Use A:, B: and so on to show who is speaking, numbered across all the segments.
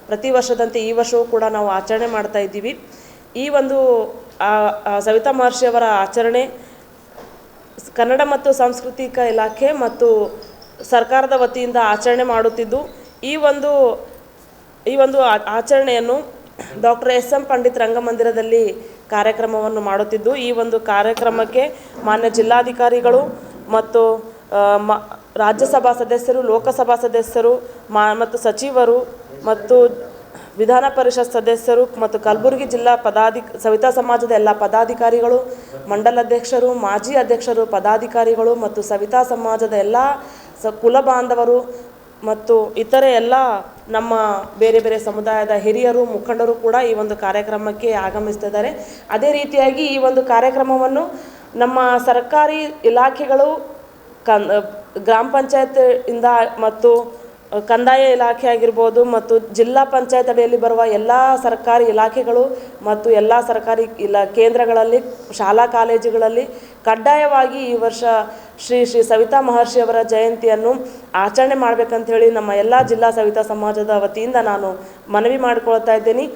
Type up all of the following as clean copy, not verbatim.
A: ಪ್ರತಿ ವರ್ಷದಂತೆ ಈ ವರ್ಷವೂ ಕೂಡ ನಾವು ಆಚರಣೆ ಮಾಡ್ತಾ ಇದ್ದೀವಿ. ಈ ಒಂದು ಸವಿತಾ ಮಹರ್ಷಿಯವರ ಆಚರಣೆ ಕನ್ನಡ ಮತ್ತು ಸಾಂಸ್ಕೃತಿಕ ಇಲಾಖೆ ಮತ್ತು ಸರ್ಕಾರದ ವತಿಯಿಂದ ಆಚರಣೆ ಮಾಡುತ್ತಿದ್ದು, ಈ ಒಂದು ಆಚರಣೆಯನ್ನು ಡಾಕ್ಟರ್ ಎಸ್.ಎಂ. ಪಂಡಿತ್ ರಂಗಮಂದಿರದಲ್ಲಿ ಕಾರ್ಯಕ್ರಮವನ್ನು ಮಾಡುತ್ತಿದ್ದು, ಈ ಒಂದು ಕಾರ್ಯಕ್ರಮಕ್ಕೆ ಮಾನ್ಯ ಜಿಲ್ಲಾಧಿಕಾರಿಗಳು ಮತ್ತು ರಾಜ್ಯಸಭಾ ಸದಸ್ಯರು, ಲೋಕಸಭಾ ಸದಸ್ಯರು ಮತ್ತು ಸಚಿವರು ಮತ್ತು ವಿಧಾನ ಪರಿಷತ್ ಸದಸ್ಯರು ಮತ್ತು ಕಲಬುರಗಿ ಜಿಲ್ಲಾ ಸವಿತಾ ಸಮಾಜದ ಎಲ್ಲ ಪದಾಧಿಕಾರಿಗಳು, ಮಂಡಲಾಧ್ಯಕ್ಷರು, ಮಾಜಿ ಅಧ್ಯಕ್ಷರು, ಪದಾಧಿಕಾರಿಗಳು ಮತ್ತು ಸವಿತಾ ಸಮಾಜದ ಎಲ್ಲ ಕುಲ ಬಾಂಧವರು ಮತ್ತು ಇತರೆ ಎಲ್ಲ ನಮ್ಮ ಬೇರೆ ಬೇರೆ ಸಮುದಾಯದ ಹಿರಿಯರು, ಮುಖಂಡರು ಕೂಡ ಈ ಒಂದು ಕಾರ್ಯಕ್ರಮಕ್ಕೆ ಆಗಮಿಸ್ತಿದ್ದಾರೆ. ಅದೇ ರೀತಿಯಾಗಿ ಈ ಒಂದು ಕಾರ್ಯಕ್ರಮವನ್ನು ನಮ್ಮ ಸರ್ಕಾರಿ ಇಲಾಖೆಗಳು ಗ್ರಾಮ ಪಂಚಾಯತ್ ಇಂದ ಮತ್ತು ಕಂದಾಯ ಇಲಾಖೆ ಆಗಿರ್ಬೋದು ಮತ್ತು ಜಿಲ್ಲಾ ಪಂಚಾಯತ್ ಅಡಿಯಲ್ಲಿ ಬರುವ ಎಲ್ಲ ಸರ್ಕಾರಿ ಇಲಾಖೆಗಳು ಮತ್ತು ಎಲ್ಲ ಸರ್ಕಾರಿ ಕೇಂದ್ರಗಳಲ್ಲಿ, ಶಾಲಾ ಕಾಲೇಜುಗಳಲ್ಲಿ ಕಡ್ಡಾಯವಾಗಿ ಈ ವರ್ಷ ಶ್ರೀ ಸವಿತಾ ಮಹರ್ಷಿಯವರ ಜಯಂತಿಯನ್ನು ಆಚರಣೆ ಮಾಡಬೇಕಂತ ನಮ್ಮ ಎಲ್ಲ ಜಿಲ್ಲಾ ಸವಿತಾ ಸಮಾಜದ ವತಿಯಿಂದ ನಾನು ಮನವಿ ಮಾಡಿಕೊಳ್ತಾ ಇದ್ದೀನಿ.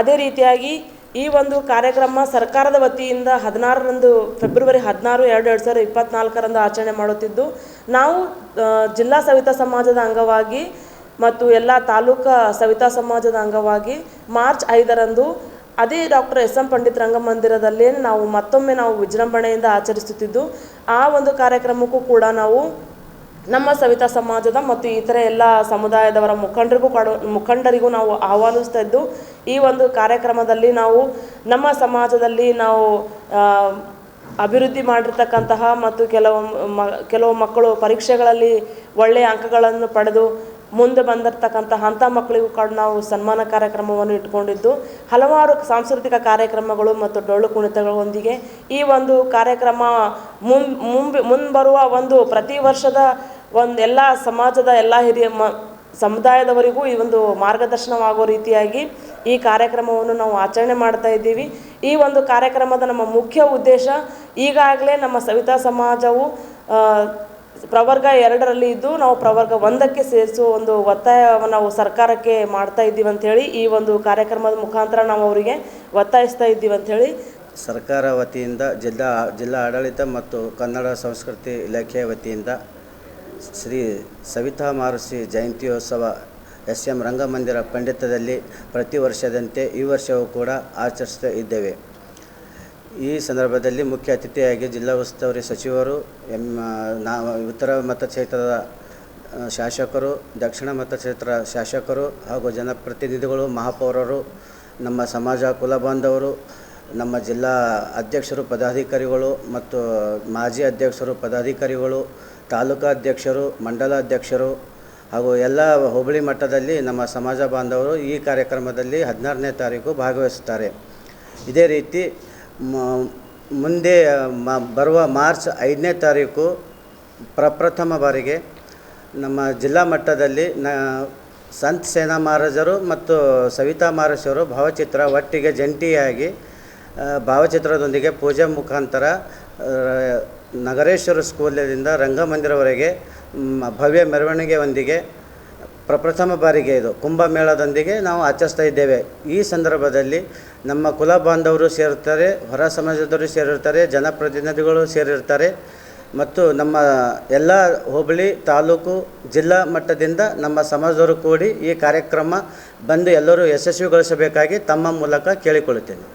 A: ಅದೇ ರೀತಿಯಾಗಿ ಈ ಒಂದು ಕಾರ್ಯಕ್ರಮ ಸರ್ಕಾರದ ವತಿಯಿಂದ ಫೆಬ್ರವರಿ 16, 2024 ಆಚರಣೆ ಮಾಡುತ್ತಿದ್ದು, ನಾವು ಜಿಲ್ಲಾ ಸವಿತಾ ಸಮಾಜದ ಅಂಗವಾಗಿ ಮತ್ತು ಎಲ್ಲ ತಾಲೂಕಾ ಸವಿತಾ ಸಮಾಜದ ಅಂಗವಾಗಿ ಮಾರ್ಚ್ 5 ಅದೇ ಡಾಕ್ಟರ್ ಎಸ್.ಎಂ. ಪಂಡಿತ್ ರಂಗಮಂದಿರದಲ್ಲಿ ಮತ್ತೊಮ್ಮೆ ನಾವು ವಿಜೃಂಭಣೆಯಿಂದ ಆಚರಿಸುತ್ತಿದ್ದು, ಆ ಒಂದು ಕಾರ್ಯಕ್ರಮಕ್ಕೂ ಕೂಡ ನಾವು ನಮ್ಮ ಸವಿತಾ ಸಮಾಜದ ಮತ್ತು ಇತರ ಎಲ್ಲ ಸಮುದಾಯದವರ ಮುಖಂಡರಿಗೂ ನಾವು ಆಹ್ವಾನಿಸ್ತಾ ಇದ್ದು, ಈ ಒಂದು ಕಾರ್ಯಕ್ರಮದಲ್ಲಿ ನಾವು ನಮ್ಮ ಸಮಾಜದಲ್ಲಿ ನಾವು ಅಭಿವೃದ್ಧಿ ಮಾಡಿರ್ತಕ್ಕಂತಹ ಮತ್ತು ಕೆಲವು ಮಕ್ಕಳು ಪರೀಕ್ಷೆಗಳಲ್ಲಿ ಒಳ್ಳೆಯ ಅಂಕಗಳನ್ನು ಪಡೆದು ಮುಂದೆ ಬಂದಿರತಕ್ಕಂತಹ ಅಂಥ ಮಕ್ಕಳಿಗೂ ಕೂಡ ನಾವು ಸನ್ಮಾನ ಕಾರ್ಯಕ್ರಮವನ್ನು ಇಟ್ಕೊಂಡಿದ್ದು, ಹಲವಾರು ಸಾಂಸ್ಕೃತಿಕ ಕಾರ್ಯಕ್ರಮಗಳು ಮತ್ತು ಡೊಳ್ಳು ಕುಣಿತಗಳೊಂದಿಗೆ ಈ ಒಂದು ಕಾರ್ಯಕ್ರಮ ಮುಂಬರುವ ಒಂದು ಪ್ರತಿ ವರ್ಷದ ಎಲ್ಲ ಸಮಾಜದ ಎಲ್ಲ ಹಿರಿಯ ಸಮುದಾಯದವರಿಗೂ ಈ ಒಂದು ಮಾರ್ಗದರ್ಶನವಾಗೋ ರೀತಿಯಾಗಿ ಈ ಕಾರ್ಯಕ್ರಮವನ್ನು ನಾವು ಆಚರಣೆ ಮಾಡ್ತಾ ಇದ್ದೀವಿ. ಈ ಒಂದು ಕಾರ್ಯಕ್ರಮದ ನಮ್ಮ ಮುಖ್ಯ ಉದ್ದೇಶ, ಈಗಾಗಲೇ ನಮ್ಮ ಸವಿತಾ ಸಮಾಜವು ಪ್ರವರ್ಗ 2ರಲ್ಲಿ ಇದ್ದು, ನಾವು ಪ್ರವರ್ಗ 1ಕ್ಕೆ ಸೇರಿಸುವ ಒಂದು ಒತ್ತಾಯವನ್ನು ನಾವು ಸರ್ಕಾರಕ್ಕೆ ಮಾಡ್ತಾ ಇದ್ದೀವಿ ಅಂಥೇಳಿ ಈ ಒಂದು ಕಾರ್ಯಕ್ರಮದ ಮುಖಾಂತರ ನಾವು ಅವರಿಗೆ ಒತ್ತಾಯಿಸ್ತಾ ಇದ್ದೀವಿ ಅಂಥೇಳಿ
B: ಸರ್ಕಾರ ವತಿಯಿಂದ ಜಿಲ್ಲಾ ಆಡಳಿತ ಮತ್ತು ಕನ್ನಡ ಸಂಸ್ಕೃತಿ ಇಲಾಖೆಯ ವತಿಯಿಂದ ಶ್ರೀ ಸವಿತಾ ಮಹರ್ಷಿ ಜಯಂತ್ಯೋತ್ಸವ ಎಸ್.ಎಂ. ರಂಗಮಂದಿರ ಪಂಡಿತದಲ್ಲಿ ಪ್ರತಿ ವರ್ಷದಂತೆ ಈ ವರ್ಷವೂ ಕೂಡ ಆಚರಿಸ್ತಾ ಇದ್ದೇವೆ. ಈ ಸಂದರ್ಭದಲ್ಲಿ ಮುಖ್ಯ ಅತಿಥಿಯಾಗಿ ಜಿಲ್ಲಾ ಉಸ್ತುವಾರಿ ಸಚಿವರು, ಉತ್ತರ ಮತಕ್ಷೇತ್ರದ ಶಾಸಕರು, ದಕ್ಷಿಣ ಮತಕ್ಷೇತ್ರ ಶಾಸಕರು ಹಾಗೂ ಜನಪ್ರತಿನಿಧಿಗಳು, ಮಹಾಪೌರರು, ನಮ್ಮ ಸಮಾಜ ಕುಲ ಬಾಂಧವರು, ನಮ್ಮ ಜಿಲ್ಲಾ ಅಧ್ಯಕ್ಷರು, ಪದಾಧಿಕಾರಿಗಳು ಮತ್ತು ಮಾಜಿ ಅಧ್ಯಕ್ಷರು, ಪದಾಧಿಕಾರಿಗಳು, ತಾಲೂಕಾ ಅಧ್ಯಕ್ಷರು, ಮಂಡಲಾಧ್ಯಕ್ಷರು ಹಾಗೂ ಎಲ್ಲ ಹೋಬಳಿ ಮಟ್ಟದಲ್ಲಿ ನಮ್ಮ ಸಮಾಜ ಬಾಂಧವರು ಈ ಕಾರ್ಯಕ್ರಮದಲ್ಲಿ 16ನೇ ತಾರೀಕು ಭಾಗವಹಿಸುತ್ತಾರೆ. ಇದೇ ರೀತಿ ಮುಂದೆ ಬರುವ ಮಾರ್ಚ್ 5ನೇ ತಾರೀಕು ಪ್ರಪ್ರಥಮ ಬಾರಿಗೆ ನಮ್ಮ ಜಿಲ್ಲಾ ಮಟ್ಟದಲ್ಲಿ ಸಂತ ಸೇನಾ ಮಹಾರಾಜರು ಮತ್ತು ಸವಿತಾ ಮಹರ್ಷಿಯವರು ಭಾವಚಿತ್ರ ಒಟ್ಟಿಗೆ ಜಂಟಿಯಾಗಿ ಭಾವಚಿತ್ರದೊಂದಿಗೆ ಪೂಜೆ ಮುಖಾಂತರ ನಗರೇಶ್ವರ ಸ್ಕೂಲಿನಿಂದ ರಂಗಮಂದಿರವರೆಗೆ ಭವ್ಯ ಮೆರವಣಿಗೆಯೊಂದಿಗೆ ಪ್ರಪ್ರಥಮ ಬಾರಿಗೆ ಇದು ಕುಂಭಮೇಳದೊಂದಿಗೆ ನಾವು ಆಚರಿಸ್ತಾ ಇದ್ದೇವೆ. ಈ ಸಂದರ್ಭದಲ್ಲಿ ನಮ್ಮ ಕುಲ ಬಾಂಧವರು ಸೇರುತ್ತಾರೆ, ಹೊರ ಸಮಾಜದವರು ಸೇರಿರ್ತಾರೆ, ಜನಪ್ರತಿನಿಧಿಗಳು ಸೇರಿರ್ತಾರೆ ಮತ್ತು ನಮ್ಮ ಎಲ್ಲ ಹೋಬಳಿ, ತಾಲೂಕು, ಜಿಲ್ಲಾ ಮಟ್ಟದಿಂದ ನಮ್ಮ ಸಮಾಜದವರು ಕೂಡಿ ಈ ಕಾರ್ಯಕ್ರಮ ಬಂದು ಎಲ್ಲರೂ ಯಶಸ್ವಿಗೊಳಿಸಬೇಕಾಗಿ ತಮ್ಮ ಮೂಲಕ ಕೇಳಿಕೊಳ್ಳುತ್ತೇನೆ.